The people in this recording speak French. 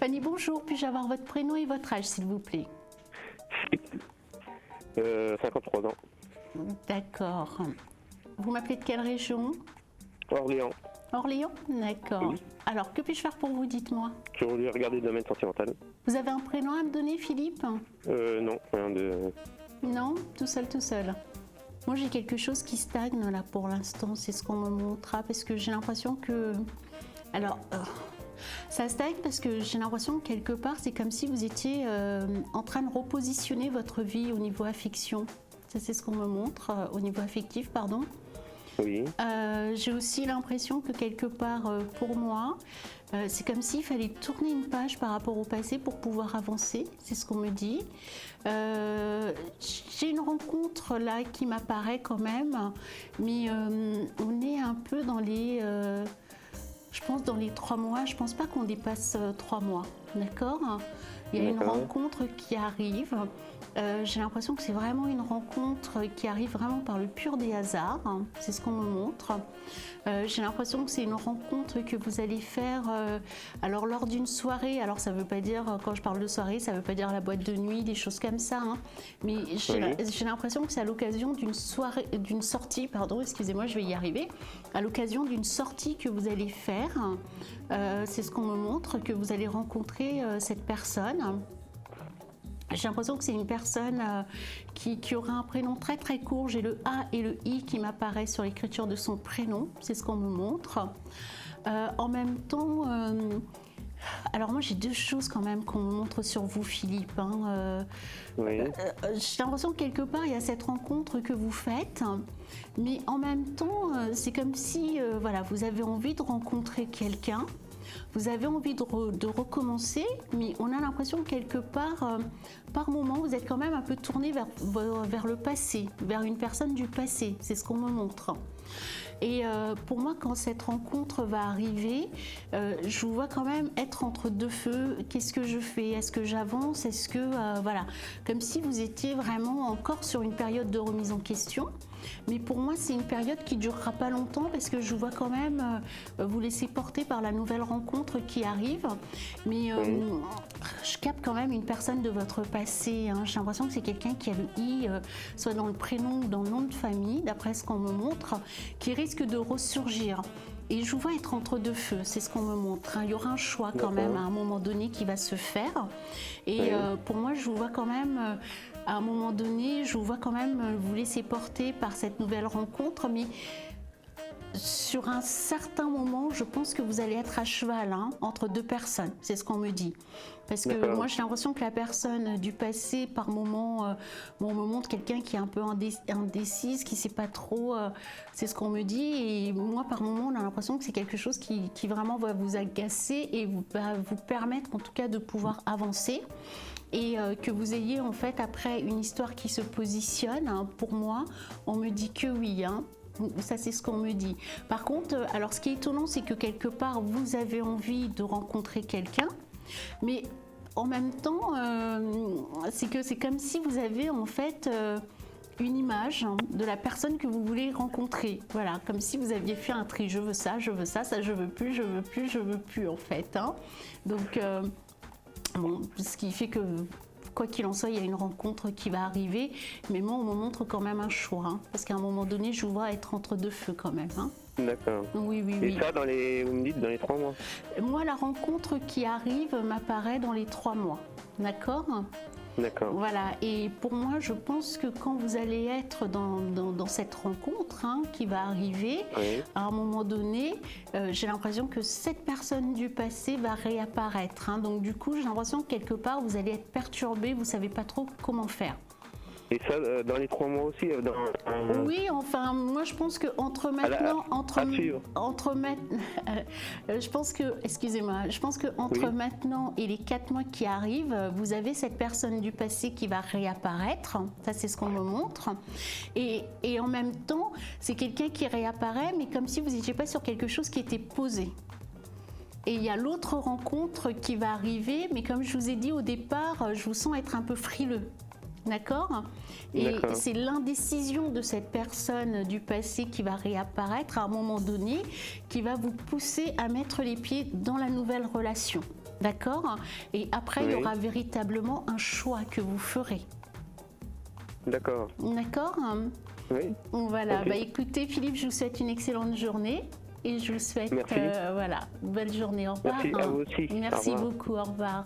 Fanny, bonjour. Puis-je avoir votre prénom et votre âge, s'il vous plaît? 53 ans. D'accord. Vous m'appelez de quelle région? Orléans. Orléans? D'accord. Oui. Alors, que puis-je faire pour vous, dites-moi? Je voulais regarder le domaine sentimental. Vous avez un prénom à me donner, Philippe? Non, rien de... Non? Tout seul, tout seul. Moi, j'ai quelque chose qui stagne là pour l'instant. C'est ce qu'on me montrera parce que j'ai l'impression que... Alors, ça stagne parce que j'ai l'impression que quelque part, c'est comme si vous étiez en train de repositionner votre vie au niveau affection. Ça, c'est ce qu'on me montre, au niveau affectif, pardon. Oui. J'ai aussi l'impression que quelque part, pour moi, c'est comme s'il fallait tourner une page par rapport au passé pour pouvoir avancer, c'est ce qu'on me dit. J'ai une rencontre là qui m'apparaît quand même, mais on est un peu dans les... je pense dans les 3 mois, je pense pas qu'on dépasse 3 mois, d'accord? Il y a une rencontre qui arrive. J'ai l'impression que c'est vraiment une rencontre qui arrive vraiment par le pur des hasards, hein. C'est ce qu'on me montre. J'ai l'impression que c'est une rencontre que vous allez faire alors lors d'une soirée. Alors ça veut pas dire, quand je parle de soirée, ça veut pas dire la boîte de nuit, des choses comme ça, hein. Mais j'ai l'impression que c'est à l'occasion d'une soirée, d'une sortie, pardon, excusez-moi, je vais y arriver, à l'occasion d'une sortie que vous allez faire. C'est ce qu'on me montre, que vous allez rencontrer cette personne. J'ai l'impression que c'est une personne qui aura un prénom très très court. J'ai le A et le I qui m'apparaissent sur l'écriture de son prénom. C'est ce qu'on me montre. En même temps, alors moi j'ai 2 choses quand même qu'on me montre sur vous, Philippe, hein. Oui. J'ai l'impression que quelque part il y a cette rencontre que vous faites, mais en même temps c'est comme si voilà, vous avez envie de rencontrer quelqu'un. Vous avez envie de recommencer, mais on a l'impression que quelque part, par moment, vous êtes quand même un peu tourné vers le passé, vers une personne du passé. C'est ce qu'on me montre. Et pour moi, quand cette rencontre va arriver, je vous vois quand même être entre 2 feux. Qu'est-ce que je fais? Est-ce que j'avance? Est-ce que... voilà, comme si vous étiez vraiment encore sur une période de remise en question. Mais pour moi, c'est une période qui ne durera pas longtemps parce que je vous vois quand même vous laisser porter par la nouvelle rencontre qui arrive. Mais je capte quand même une personne de votre passé, hein. J'ai l'impression que c'est quelqu'un qui a le I, soit dans le prénom ou dans le nom de famille, d'après ce qu'on me montre, qui risque de ressurgir. Et je vous vois être entre 2 feux, c'est ce qu'on me montre, hein. Il y aura un choix quand même à un moment donné qui va se faire. Et pour moi, je vous vois quand même... à un moment donné, je vous vois quand même vous laisser porter par cette nouvelle rencontre, mais sur un certain moment, je pense que vous allez être à cheval, hein, entre 2 personnes, c'est ce qu'on me dit. Parce que moi, j'ai l'impression que la personne du passé, par moment, on me montre quelqu'un qui est un peu indécise, qui ne sait pas trop, c'est ce qu'on me dit. Et moi, par moment, on a l'impression que c'est quelque chose qui vraiment va vous agacer et va vous permettre, en tout cas, de pouvoir avancer. Et que vous ayez en fait après une histoire qui se positionne, hein, pour moi, on me dit que oui, hein. Ça c'est ce qu'on me dit. Par contre, alors ce qui est étonnant, c'est que quelque part vous avez envie de rencontrer quelqu'un, mais en même temps, c'est que c'est comme si vous avez en fait une image, hein, de la personne que vous voulez rencontrer. Voilà, comme si vous aviez fait un tri. Je veux ça, ça je veux plus, je veux plus, je veux plus en fait, hein. Donc bon, ce qui fait que, quoi qu'il en soit, il y a une rencontre qui va arriver. Mais moi, on me montre quand même un choix, hein, parce qu'à un moment donné, je vous vois être entre 2 feux quand même, hein. D'accord. Oui, oui, Et oui. ça, vous me dites, dans les 3 mois? Moi, la rencontre qui arrive m'apparaît dans les 3 mois. D'accord? D'accord. Voilà, et pour moi, je pense que quand vous allez être dans cette rencontre, hein, qui va arriver, à un moment donné, j'ai l'impression que cette personne du passé va réapparaître, hein. Donc du coup, j'ai l'impression que quelque part, vous allez être perturbé, vous ne savez pas trop comment faire. Et ça, dans les 3 mois aussi Oui, enfin, moi je pense que entre maintenant, je pense que, excusez-moi, je pense que entre maintenant et les 4 mois qui arrivent, vous avez cette personne du passé qui va réapparaître. Ça, c'est ce qu'on me montre. Et en même temps, c'est quelqu'un qui réapparaît, mais comme si vous n'étiez pas sur quelque chose qui était posé. Et il y a l'autre rencontre qui va arriver, mais comme je vous ai dit au départ, je vous sens être un peu frileux. D'accord? Et c'est l'indécision de cette personne du passé qui va réapparaître à un moment donné, qui va vous pousser à mettre les pieds dans la nouvelle relation. D'accord? Et après, il y Oui. aura véritablement un choix que vous ferez. D'accord. D'accord? Oui. Voilà. Ok. Bah, écoutez, Philippe, je vous souhaite une excellente journée. Et je vous souhaite Merci. voilà, une belle journée. Au revoir. Merci à vous aussi. Au Merci revoir. beaucoup. Au revoir.